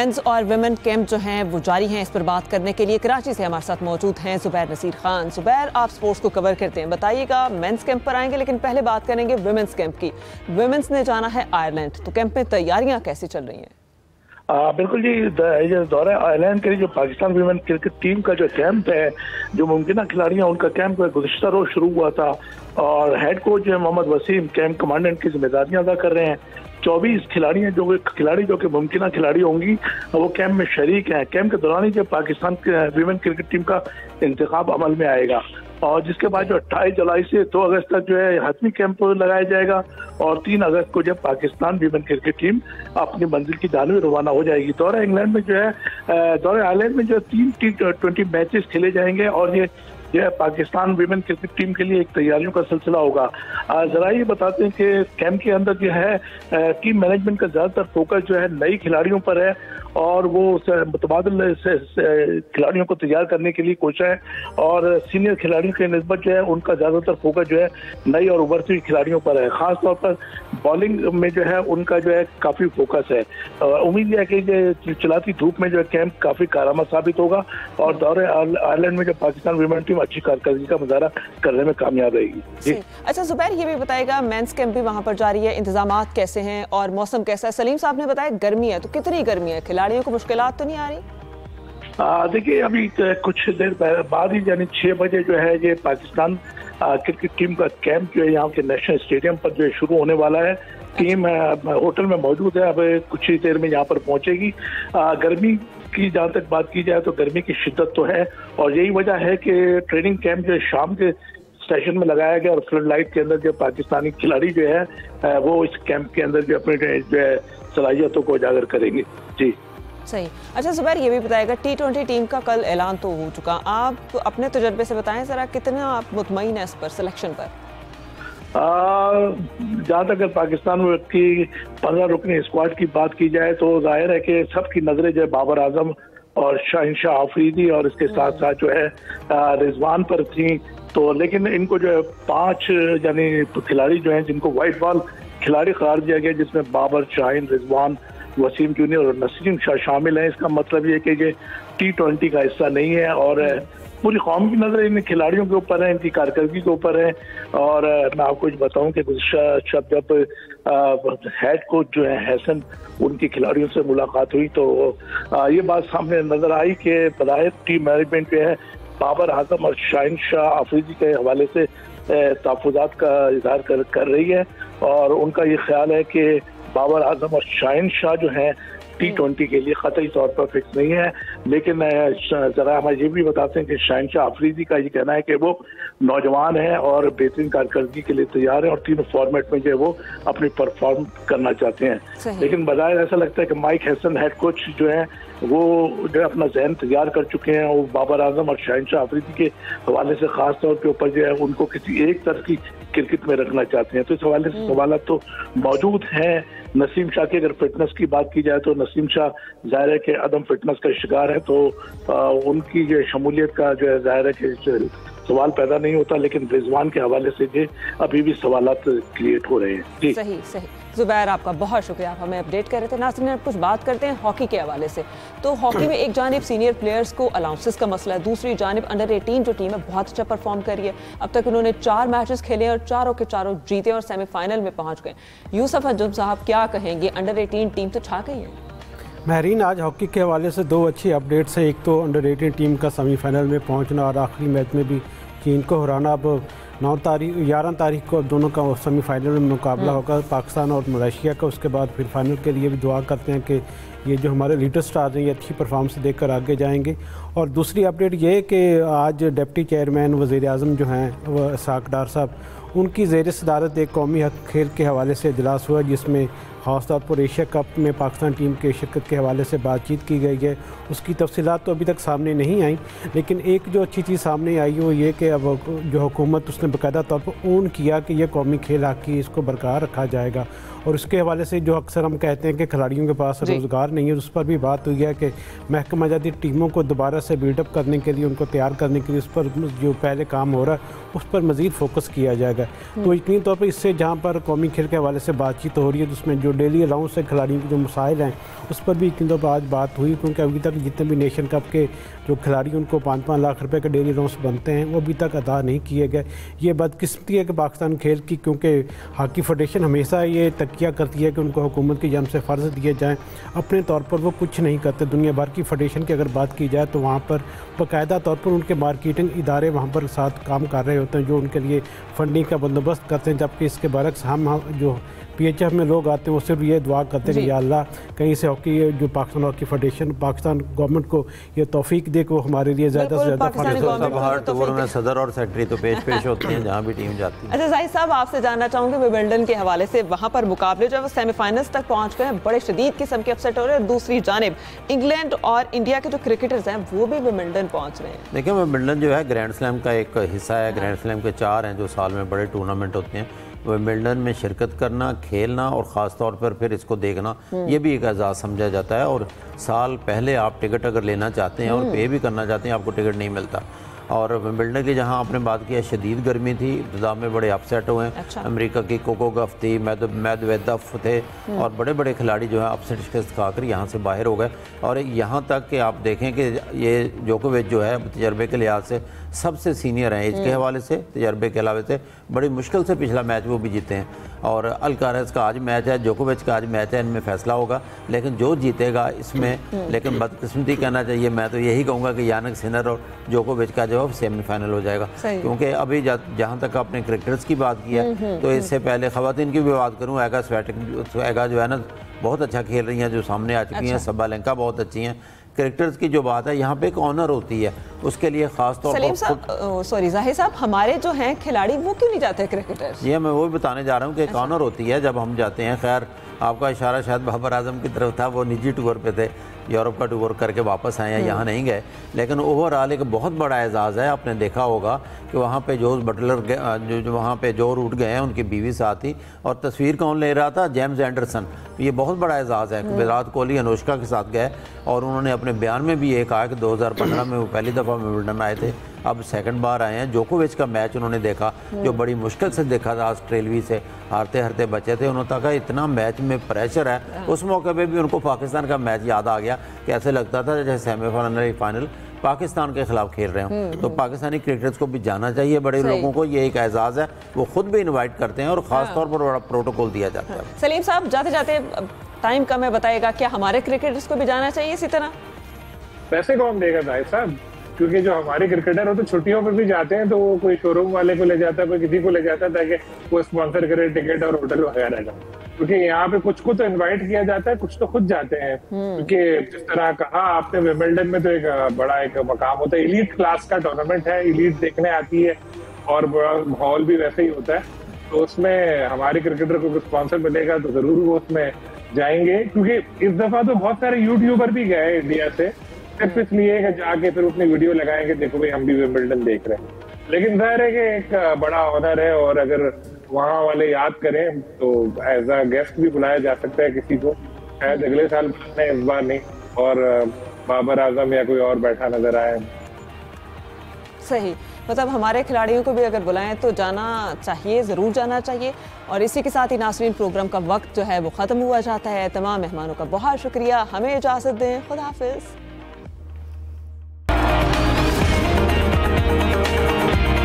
Mains और women camp जो हैं वो जारी हैं। इस पर बात करने के लिए कराची से हमारे साथ मौजूद हैं ज़ुबैर नसीर खान। ज़ुबैर, आप स्पोर्ट्स को कवर करते हैं, बताइएगा मेंस कैंप पर आएंगे, लेकिन पहले बात करेंगे वुमेन्स कैंप की। वुमेन्स ने जाना है आयरलैंड, तो कैंप में तैयारियां कैसी चल रही हैं? बिल्कुल जी, दौरा आयरलैंड के लिए जो पाकिस्तान वीमेन क्रिकेट टीम का जो कैंप है, जो मुमकिन खिलाड़ियां, उनका कैंप गुज़िश्ता रोज शुरू हुआ था और हेड कोच जो है मोहम्मद वसीम कैंप कमांडेंट की जिम्मेदारियां अदा कर रहे हैं। 24 खिलाड़ी जो कि मुमकिन खिलाड़ी होंगी वो कैंप में शरीक हैं। कैंप के दौरान ही जब पाकिस्तान वीमेन क्रिकेट टीम का इंतखाब अमल में आएगा और जिसके बाद जो 28 जुलाई से 2 अगस्त तक जो है हतमी कैंप लगाया जाएगा और 3 अगस्त को जब पाकिस्तान वीमेन क्रिकेट टीम अपनी मंजिल की जानिब रवाना हो जाएगी। दौरा इंग्लैंड में जो है दौरा आयरलैंड में जो 3 T20 मैचेस खेले जाएंगे और ये जो है पाकिस्तान वीमेन क्रिकेट टीम के लिए एक तैयारियों का सिलसिला होगा। जरा ये बताते हैं कि कैंप के अंदर जो है टीम मैनेजमेंट का ज़्यादातर फोकस जो है नई खिलाड़ियों पर है और वो मुतबादिल खिलाड़ियों को तैयार करने के लिए कोशिश है और सीनियर खिलाड़ियों के निस्बत जो है उनका ज़्यादातर फोकस जो है नई और उभरती हुई खिलाड़ियों पर है। ख़ास तौर पर बॉलिंग में जो है उनका जो है काफ़ी फोकस है। उम्मीद है कि चलाती धूप में जो है कैंप काफ़ी कारआमद साबित होगा और दौरे आयरलैंड में जो पाकिस्तान वीमेन टीम अच्छी कारकर्दगी का मुजाहरा करने में कामयाब रहेगी। जी अच्छा ज़ुबैर, ये भी बताएगा मेंस कैंप भी वहाँ पर जारी है, इंतजामात कैसे हैं और मौसम कैसा है? सलीम साहब ने बताया गर्मी है, तो कितनी गर्मी है? खिलाड़ियों को मुश्किलात तो नहीं आ रही? देखिए, अभी कुछ देर बाद ही यानी 6 बजे जो है ये पाकिस्तान क्रिकेट टीम का कैंप जो है यहाँ के नेशनल स्टेडियम पर जो है शुरू होने वाला है। टीम होटल में मौजूद है, अब कुछ ही देर में यहाँ पर पहुंचेगी। गर्मी की जहाँ तक बात की जाए तो गर्मी की शिद्दत तो है और यही वजह है कि ट्रेनिंग कैंप जो शाम के सेशन में लगाया गया और फ्लड लाइट के अंदर जो पाकिस्तानी खिलाड़ी जो है वो इस कैंप के अंदर जो अपने जो है सलाहियतों को उजागर करेंगे। जी सही। अच्छा ज़ुबैर, ये भी बताएगा T20 टीम का कल ऐलान तो हो चुका, आप अपने तजर्बे से बताएं ज़रा, कितना आप मुतमईन है इस पर सिलेक्शन पर? जहाँ तक पाकिस्तान की 15 रुकनी स्क्वाड की बात की जाए तो जाहिर है कि सबकी नजरें जो है बाबर आजम और शाहिनशाह आफरीदी और इसके साथ साथ जो है रिजवान पर थी। तो लेकिन इनको जो है 5 यानी खिलाड़ी जो हैं जिनको वाइट बॉल खिलाड़ी करार दिया गया, जिसमें बाबर, शाहीन, रिजवान, वसीम जूनियर और नसीम शाह शामिल हैं। इसका मतलब ये कि ये T20 का हिस्सा नहीं है और पूरी कौम की नजर इन खिलाड़ियों के ऊपर है, इनकी कारकर्दगी के ऊपर है। और मैं आपको बताऊं कि गुज़िश्ता जब हेड कोच जो है हसन उनकी खिलाड़ियों से मुलाकात हुई तो ये बात सामने नजर आई कि बज़ाहिर टीम मैनेजमेंट जो है बाबर आजम और शाहिनशाह आफरीदी के हवाले से तहफ़्फ़ुज़ात का इज़हार कर रही है और उनका ये ख्याल है कि बाबर आजम और शाहिनशाह जो हैं T20 के लिए कतई तौर पर फिक्स नहीं है। लेकिन जरा हम ये भी बताते हैं कि शाहिनशाह आफरीदी का ये कहना है कि वो नौजवान है और बेहतरीन कारकर्दगी के लिए तैयार है और तीनों फॉर्मेट में जो है वो अपनी परफॉर्म करना चाहते हैं। लेकिन बज़ाहिर ऐसा लगता है कि माइक हैसन हेड कोच जो है वो जो है अपना जहन तैयार कर चुके हैं। वो बाबर आजम और शाहिनशाह आफरीदी के हवाले से खास तौर के ऊपर जो है उनको किसी एक तरफ की क्रिकेट में रखना चाहते हैं। तो इस हवाले से सवाल तो मौजूद हैं। नसीम शाह की अगर फिटनेस की बात की जाए तो नसीम शाह जाहिर है कि अदम फिटनेस का शिकार है, तो उनकी जो शमूलियत का जो है जाहिर है कि सवाल पैदा नहीं होता। लेकिन रिजवान के हवाले से जो अभी भी सवालात क्रिएट हो रहे हैं। जी सही। ज़ुबैर, आपका बहुत शुक्रिया, आप हमें अपडेट कर रहे थे। नाज़रीन, अब कुछ बात करते हैं हॉकी के हवाले से। तो हॉकी में एक जानिब सीनियर प्लेयर्स को अलाउंसेस का मसला है, दूसरी जानिब अंडर 18 जो टीम है बहुत अच्छा परफॉर्म करी है। अब तक उन्होंने 4 मैचेस खेले और चारों के चारों जीते और सेमीफाइनल में पहुंच गए। यूसुफ हजम साहब, क्या कहेंगे? अंडर 18 टीम तो छा गई है। महरीन, आज हॉकी के हवाले से 2 अच्छी अपडेट्स है। एक तो अंडर 18 टीम का सेमीफाइनल में पहुंचना और आखिरी मैच में भी चीन को हराना। अब 11 तारीख को अब दोनों का सेमीफाइनल में मुकाबला होगा, पाकिस्तान और मलेशिया का। उसके बाद फिर फाइनल के लिए भी दुआ करते हैं कि ये जो हमारे लीडर स्टार्स हैं ये अच्छी परफॉर्मेंस देकर आगे जाएंगे। और दूसरी अपडेट ये है कि आज डिप्टी चेयरमैन वज़ीर आज़म जो हैं इसाक डार साहब, उनकी ज़ेर सदारत एक कौमी हक खेल के हवाले से इजलास हुआ जिसमें ख़ास तौर पर एशिया कप में पाकिस्तान टीम के शिरकत के हवाले से बातचीत की गई है। उसकी तफसीलात तो अभी तक सामने नहीं आई, लेकिन एक जो अच्छी चीज़ सामने आई वो ये कि अब जो हुकूमत उसने बाकायदा तौर पर ओन किया कि यह कौमी खेल हॉकी इसको बरकरार रखा जाएगा। और उसके हवाले से जो अक्सर हम कहते हैं कि खिलाड़ियों के पास रोज़गार नहीं है, उस पर भी बात हुई है कि महकमा जाती टीमों को दोबारा से बिल्डअप करने के लिए, उनको तैयार करने के लिए उस पर जो पहले काम हो रहा है उस पर मज़ीद फोकस किया जाएगा। तो यकीनी तौर पर इससे जहाँ पर कौमी खेल के हवाले से बातचीत हो रही है तो उसमें जो जो डेली अलाउंस है खिलाड़ियों के जो मसाइल हैं उस पर भी किन तो आज बात हुई, क्योंकि अभी तक जितने भी नेशन कप के जो खिलाड़ी उनको 5-5 लाख रुपए के डेली अलाउंस बनते हैं वो अभी तक अदा नहीं किए गए। ये बदकिस्मती है कि पाकिस्तान खेल की, क्योंकि हॉकी फेडरेशन हमेशा ये तकिया करती है कि उनको हुकूमत की जानिब से फ़र्ज़ दिए जाएँ, अपने तौर पर वो कुछ नहीं करते। दुनिया भर की फेडरेशन की अगर बात की जाए तो वहाँ पर बाकायदा तौर पर उनके मार्केटिंग इदारे वहाँ पर साथ काम कर रहे होते हैं जो उनके लिए फंडिंग का बंदोबस्त करते हैं, जबकि इसके बरक्स हम जो PHF में लोग आते हैं वो सिर्फ ये दुआ करते हैं कि या अल्लाह कहीं से हॉकी जो Pakistan hockey federation Pakistan government को ये तौफीक दे कि वो हमारे लिए ज़्यादा से ज़्यादा हर टूर में सदर और सेक्रेटरी तो पेश होते हैं जहाँ भी टीम जाती है। अच्छा जाहिद साहब, आपसे जानना चाहूँगी विंबलडन के हवाले से, वहाँ पर मुकाबले जो है वो सेमीफाइनल्स तक पहुँच गए हैं, बड़े शदीद किस्म के अपसेट हो रहे हैं। दूसरी जानिब इंग्लैंड और इंडिया के जो क्रिकेटर्स हैं वो भी विंबलडन पहुँच रहे हैं। देखिए विंबलडन जो है ग्रैंड स्लैम का एक हिस्सा है। ग्रैंड स्लैम के 4 हैं जो साल में बड़े टूर्नामेंट होते हैं। विंबलडन में शिरकत करना, खेलना और ख़ास तौर पर फिर इसको देखना, ये भी एक एजाज़ समझा जाता है। और साल पहले आप टिकट अगर लेना चाहते हैं और पे भी करना चाहते हैं, आपको टिकट नहीं मिलता। और विंबलडन की जहां आपने बात की है, शदीद गर्मी थी, इब्तिदा में बड़े अपसेट हुए हैं। अच्छा। अमेरिका की कोको गफ थी, मेदवेदेव थे और बड़े बड़े खिलाड़ी जो है अपसेट शिकस्त खाकर यहाँ से बाहर हो गए। और यहाँ तक कि आप देखें कि ये जोकोविच जो है तजर्बे के लिहाज से सबसे सीनियर हैं, एज के हवाले से, तजर्बे के अलावा से बड़ी मुश्किल से पिछला मैच वो भी जीते हैं। और अल्काराज का आज मैच है, जोकोविच का आज मैच है, इनमें फैसला होगा। लेकिन जो जीतेगा इसमें, लेकिन बदकिस्मती कहना चाहिए, मैं तो यही कहूँगा कि यानिक सिनर और जोकोविच का जो है सेमीफाइनल हो जाएगा। क्योंकि अभी जहाँ तक आपने क्रिकेटर्स की बात की है तो इससे पहले खवातीन की भी बात करूँ, एगा जो है ना बहुत अच्छा खेल रही हैं, जो सामने आ चुकी हैं। सबालेंका बहुत अच्छी हैं। क्रिकेटर्स की जो बात है, यहाँ पे एक ऑनर होती है, उसके लिए खास तौर पर सॉरी जाहिद साहब, हमारे जो हैं खिलाड़ी वो क्यों नहीं जाते क्रिकेटर्स? ये मैं वो भी बताने जा रहा हूँ कि एक ऑनर होती है जब हम जाते हैं। खैर आपका इशारा शायद बाबर आजम की तरफ था, वो निजी टूर पे थे, यूरोप का टूर करके वापस आए हैं, यहाँ नहीं गए। लेकिन ओवरऑल एक बहुत बड़ा एजाज़ है। आपने देखा होगा कि वहाँ पे जोस बटलर जो वहाँ पे जो रूट गए हैं, उनकी बीवी साथ थी। और तस्वीर कौन ले रहा था? James Anderson. ये बहुत बड़ा एजाज़ है कि विराट कोहली अनुष्का के साथ गए और उन्होंने अपने बयान में भी ये कहा कि 2015 में वो पहली दफ़ा विंबलडन आए थे, अब सेकंड बार आए हैं। जोकोविच का मैच उन्होंने देखा जो बड़ी मुश्किल से देखा था, ऑस्ट्रेलिया से हारते हारते बचे थे। उन्होंने कहा इतना मैच में प्रेशर है। उस मौके पे भी उनको पाकिस्तान का मैच याद आ गया कि ऐसे लगता था जैसे सेमीफाइनल फाइनल पाकिस्तान के खिलाफ खेल रहे हों। तो पाकिस्तानी क्रिकेटर्स को भी जाना चाहिए, बड़े लोगों को, ये एक एजाज़ है। वो खुद भी इन्वाइट करते हैं और ख़ास तौर पर बड़ा प्रोटोकॉल दिया जाता है। सलीम साहब, जाते जाते टाइम कम है, बताएगा क्या हमारे क्रिकेटर्स को भी जाना चाहिए इसी तरह? पैसे कौन देगा भाई साहब? क्योंकि जो हमारे क्रिकेटर हो तो छुट्टियों पर भी जाते हैं, तो वो कोई शोरूम वाले को ले जाता है, कोई किसी को ले जाता है ताकि वो स्पॉन्सर करे टिकट और होटल वगैरह का। क्योंकि यहाँ पे कुछ को तो इनवाइट किया जाता है, कुछ तो खुद जाते हैं। क्योंकि जिस तरह कहा आपने, विंबलडन में तो एक बड़ा एक मकाम होता है, एलीट क्लास का टूर्नामेंट है, एलीट देखने आती है और बड़ा माहौल भी वैसे ही होता है। तो उसमें हमारे क्रिकेटर को स्पॉन्सर मिलेगा तो जरूर वो उसमें जाएंगे। क्योंकि इस दफा तो बहुत सारे यूट्यूबर भी गए इंडिया से, सिर्फ इसलिए कि जाके फिर अपनी वीडियो लगाएंगे, देखो भाई हम भी विंबलडन देख रहे हैं। लेकिन जाहिर है कि एक बड़ा ऑनर है और अगर वहाँ वाले याद करें तो एज अ गेस्ट भी बुलाया जा सकता है किसी को। शायद अगले साल बुलाने, इस बार नहीं, और बाबर आजम या कोई और बैठा नजर आए। सही, मतलब हमारे खिलाड़ियों को भी अगर बुलाएं तो जाना चाहिए, ज़रूर जाना चाहिए। और इसी के साथ ही नाज़रीन, प्रोग्राम का वक्त जो है वो ख़त्म हुआ जाता है। तमाम मेहमानों का बहुत शुक्रिया। हमें इजाज़त दें। खुदा हाफिज़।